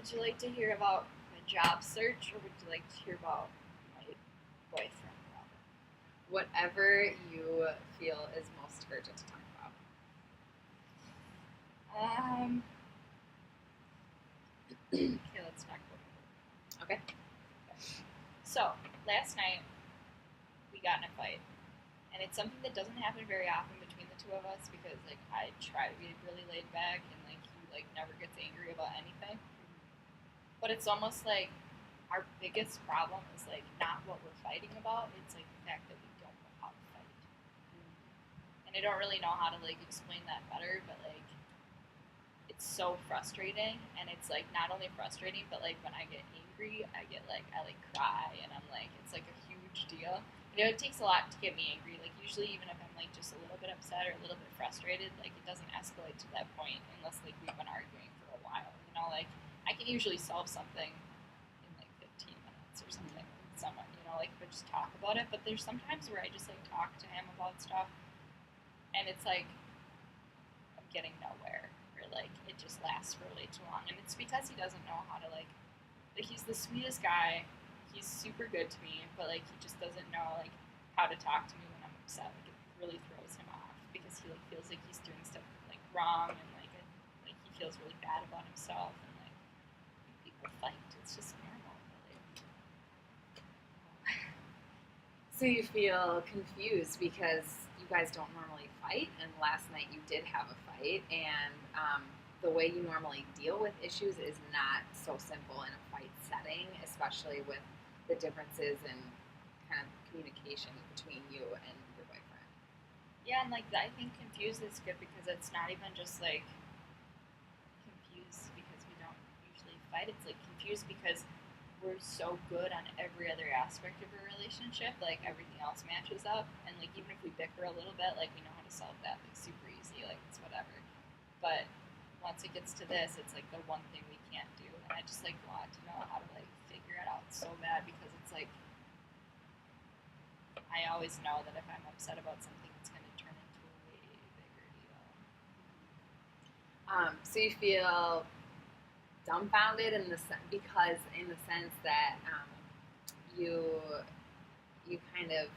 Would you like to hear about my job search, or would you like to hear about my boyfriend problem? Whatever you feel is most urgent to talk about. Okay, let's talk about it. Okay. So, last night, we got in a fight. And it's something that doesn't happen very often between the two of us because, like, I try to be really laid back and, like, he, like, never gets angry about anything. But it's almost like our biggest problem is, like, not what we're fighting about. It's, like, the fact that we don't know how to fight. And I don't really know how to, like, explain that better, but, like, it's so frustrating. And it's, like, not only frustrating, but, like, when I get angry, I cry, and I'm, like, it's, like, a huge deal. You know, it takes a lot to get me angry. Like, usually, even if I'm, like, just a little bit upset or a little bit frustrated, like, it doesn't escalate to that point unless, like, we've been arguing for a while. You know, like, I can usually solve something in, like, 15 minutes or something with someone, you know, like, if I just talk about it. But there's sometimes where I just, like, talk to him about stuff, and it's, like, I'm getting nowhere. Or, like, it just lasts for way too long. And it's because he doesn't know how to, like, he's the sweetest guy. He's super good to me, but like he just doesn't know like how to talk to me when I'm upset. Like it really throws him off because he like feels like he's doing stuff like wrong and like he feels really bad about himself and like people fight. It's just normal, really. So you feel confused because you guys don't normally fight, and last night you did have a fight, and the way you normally deal with issues is not so simple in a fight setting, especially with the differences in kind of communication between you and your boyfriend. Yeah, and like I think confused is good because it's not even just like confused because we don't usually fight. It's like confused because we're so good on every other aspect of our relationship. Like everything else matches up, and like even if we bicker a little bit, like we know how to solve that like super easy. Like it's whatever. But once it gets to this, it's like the one thing we can't do, and I just like want to know how to like figure it out so bad because it's like I always know that if I'm upset about something, it's going to turn into a way bigger deal. So you feel dumbfounded in the because in the sense that you you kind of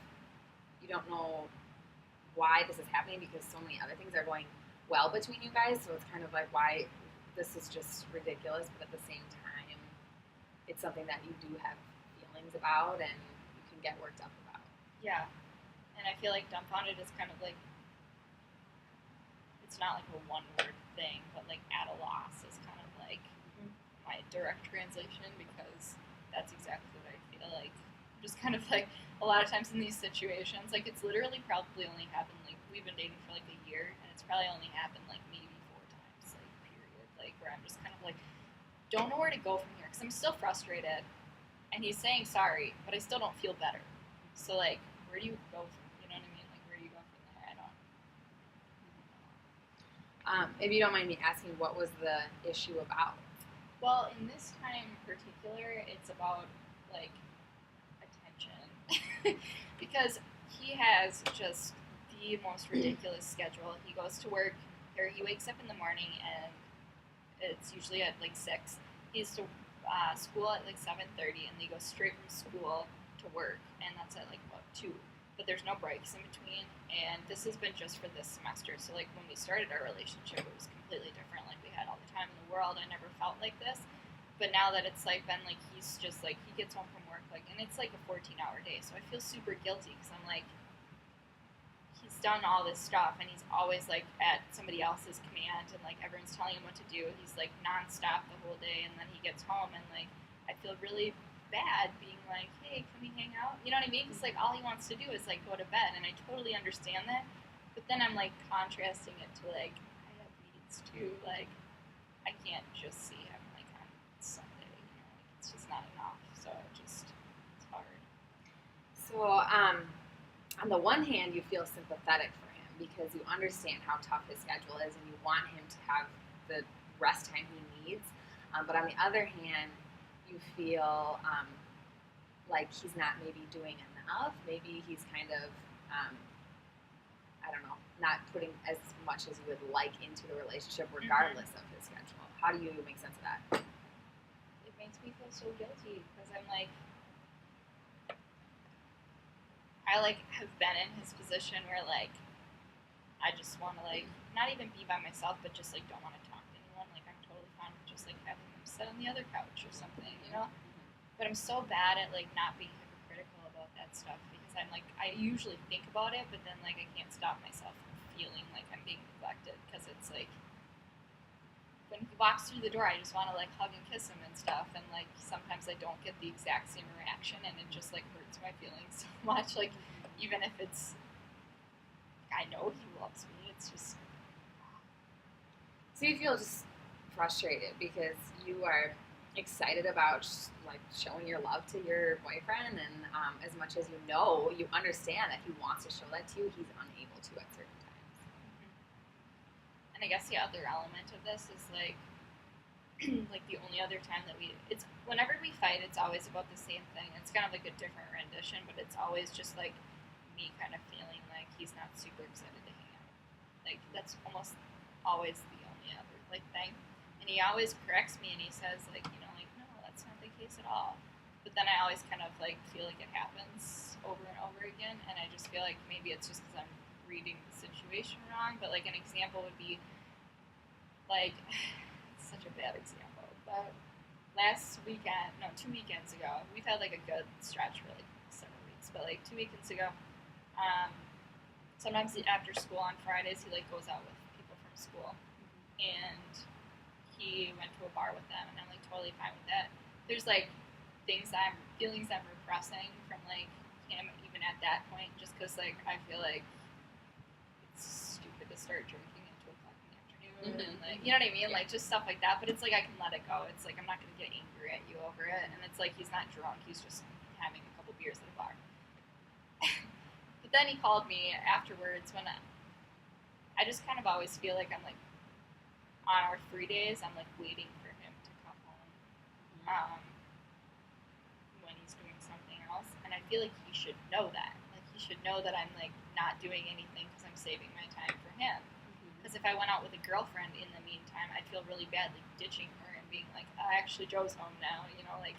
you don't know why this is happening because so many other things are going well between you guys. So it's kind of like why this is just ridiculous, but at the same time, it's something that you do have feelings about and you can get worked up about. Yeah, and I feel like dumbfounded is kind of like it's not like a one word thing, but like at a loss is kind of like my direct translation because that's exactly what I feel like. Just kind of like a lot of times in these situations, like it's literally probably only happened like we've been dating for like a year, and it's probably only happened like maybe 4 times, like period. Like where I'm just kind of like don't know where to go from here because I'm still frustrated, and he's saying sorry, but I still don't feel better. So like, where do you go from? You know what I mean? Like where do you go from there? I don't. If you don't mind me asking, what was the issue about? Well, in this time in particular, it's about like attention because he has just the most ridiculous schedule. He goes to work or he wakes up in the morning and it's usually at like 6. He's to school at like 7:30, and they go straight from school to work, and that's at like what 2. But there's no breaks in between, and this has been just for this semester. So like when we started our relationship, it was completely different. Like we had all the time in the world. I never felt like this. But now that it's like been like he's just like he gets home from work like and it's like a 14-hour day, so I feel super guilty because I'm like he's done all this stuff and he's always like at somebody else's command and like everyone's telling him what to do. He's like nonstop the whole day, and then he gets home and like I feel really bad being like, hey, can we hang out? You know what I mean? Because like all he wants to do is like go to bed, and I totally understand that. But then I'm like contrasting it to like I have needs too. Like I can't just see him like on Sunday. You know, like it's just not enough. So it's hard. So, on the one hand, you feel sympathetic for him because you understand how tough his schedule is and you want him to have the rest time he needs. But on the other hand, you feel like he's not maybe doing enough. Maybe he's kind of, I don't know, not putting as much as you would like into the relationship regardless of his schedule. How do you make sense of that? feel so guilty because I'm like, I like have been in his position where like I just want to like not even be by myself, but just like don't want to talk to anyone. Like I'm totally fine with just like having them sit on the other couch or something, you know. But I'm so bad at like not being hypocritical about that stuff because I'm like I usually think about it, but then like I can't stop myself from feeling like I'm being neglected because it's like when he walks through the door, I just want to like hug and kiss him and stuff, and like sometimes I don't get the exact same reaction, and it just like hurts my feelings so much. Like even if it's I know he loves me, it's just So you feel just frustrated because you are excited about like showing your love to your boyfriend, and as much as you understand that he wants to show that to you, he's unable to at certain times. And I guess the other element of this is like like the only other time that it's whenever we fight it's always about the same thing. It's kind of like a different rendition, but it's always just like me kind of feeling like he's not super excited to hang out. Like that's almost always the only other like thing. And he always corrects me and he says like, you know, like, no, that's not the case at all. But then I always kind of like feel like it happens over and over again, and I just feel like maybe it's just because I'm reading the situation wrong. But like an example would be like it's such a bad example, but last weekend, no, 2 weekends ago, we've had like a good stretch for like several weeks, but like 2 weekends ago, um, sometimes after school on Fridays, he like goes out with people from school, and he went to a bar with them, and I'm like totally fine with that. There's like feelings I'm repressing from like him even at that point, just because like I feel like it's stupid to start drinking at 2 o'clock in the afternoon, and like you know what I mean, like just stuff like that. But it's like I can let it go. It's like I'm not gonna get angry at you over it, and it's like he's not drunk; he's just having a couple beers at a bar. But then he called me afterwards when I just kind of always feel like I'm like on our free days, I'm like waiting for him to come home when he's doing something else, and I feel like he should know that. Like he should know that I'm like not doing anything because I'm saving my time for him. Because if I went out with a girlfriend in the meantime, I'd feel really bad like ditching her and being like, oh, actually Joe's home now, you know, like.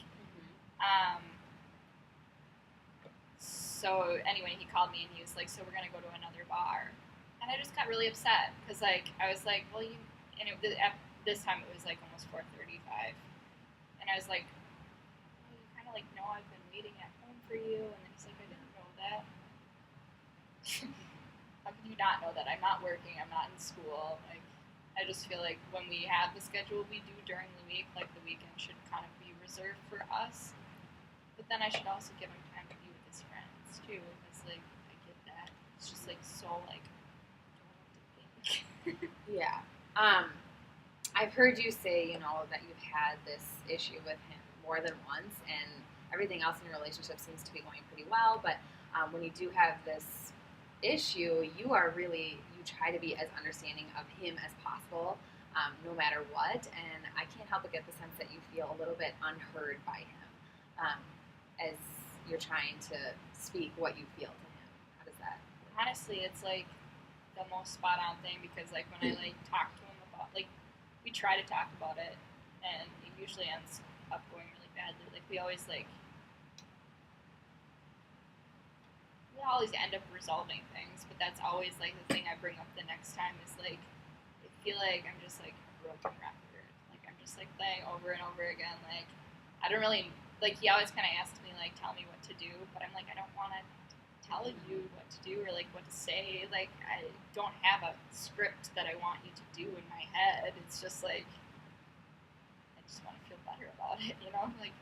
So anyway, he called me and he was like, so we're gonna go to another bar, and I just got really upset because like I was like, well, and at this time it was like almost 4:35, and I was like, well, you kind of like know I've been waiting at home for you, and then he's like, I didn't know that. How can you not know that? I'm not working. I'm not in school. Like, I just feel like when we have the schedule we do during the week, like the weekend should kind of be reserved for us. But then I should also give him time to be with his friends too, because like I get that. It's just like so like I don't know what to think. Yeah. I've heard you say, that you've had this issue with him more than once, and everything else in your relationship seems to be going pretty well. But when you do have this issue, you try to be as understanding of him as possible, no matter what. And I can't help but get the sense that you feel a little bit unheard by him as you're trying to speak what you feel to him. How does that work? Honestly, it's like the most spot on thing because like when I like talk to him about like we try to talk about it and it usually ends up going really badly. Like we always end up resolving things, but that's always like the thing I bring up the next time is like I feel like I'm just like a broken record. Like I'm just like playing over and over again. Like I don't really like he always kind of asks me like tell me what to do, but I'm like I don't want to tell you what to do or like what to say. Like I don't have a script that I want you to do in my head. It's just like I just want to feel better about it, you know? Like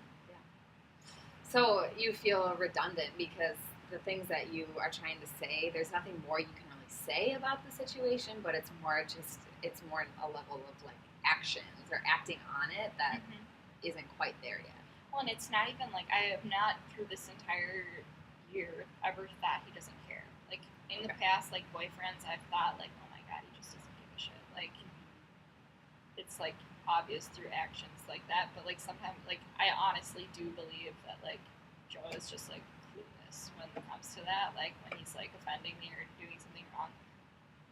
So you feel redundant because the things that you are trying to say, there's nothing more you can really say about the situation, but it's more a level of like actions or acting on it that isn't quite there yet. Well, and it's not even like I have not through this entire year ever thought he doesn't care. Like in the past, like boyfriends, I've thought like, oh my god, he just doesn't give a shit. Like it's like obvious through actions like that, but like sometimes, like I honestly do believe that like Joe is just like clueless when it comes to that. Like when he's like offending me or doing something wrong,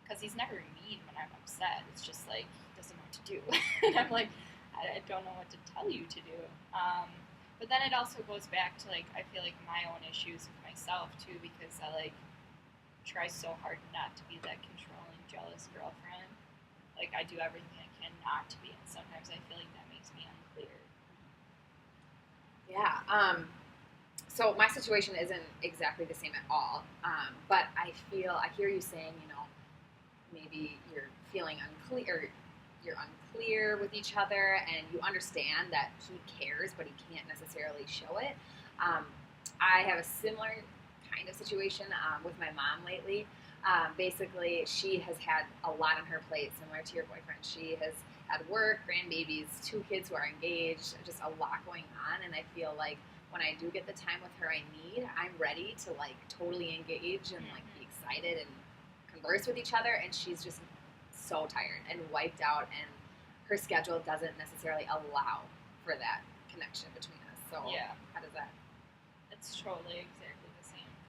because he's never mean when I'm upset. It's just like he doesn't know what to do, and I'm like, I don't know what to tell you to do. But then it also goes back to like I feel like my own issues with myself too, because I like try so hard not to be that controlling, jealous girlfriend. Like I do everything I can not to be, and sometimes I feel like that makes me unclear. Yeah. So my situation isn't exactly the same at all. But I hear you saying, maybe you're feeling unclear, you're unclear with each other, and you understand that he cares, but he can't necessarily show it. Um, I have a similar kind of situation with my mom lately. Basically, she has had a lot on her plate, similar to your boyfriend. She has had work, grandbabies, 2 kids who are engaged, just a lot going on, and I feel like when I do get the time with her I need, I'm ready to like totally engage and like be excited and converse with each other, and she's just so tired and wiped out, and her schedule doesn't necessarily allow for that connection between us. So Yeah, how does that? it's totally exactly the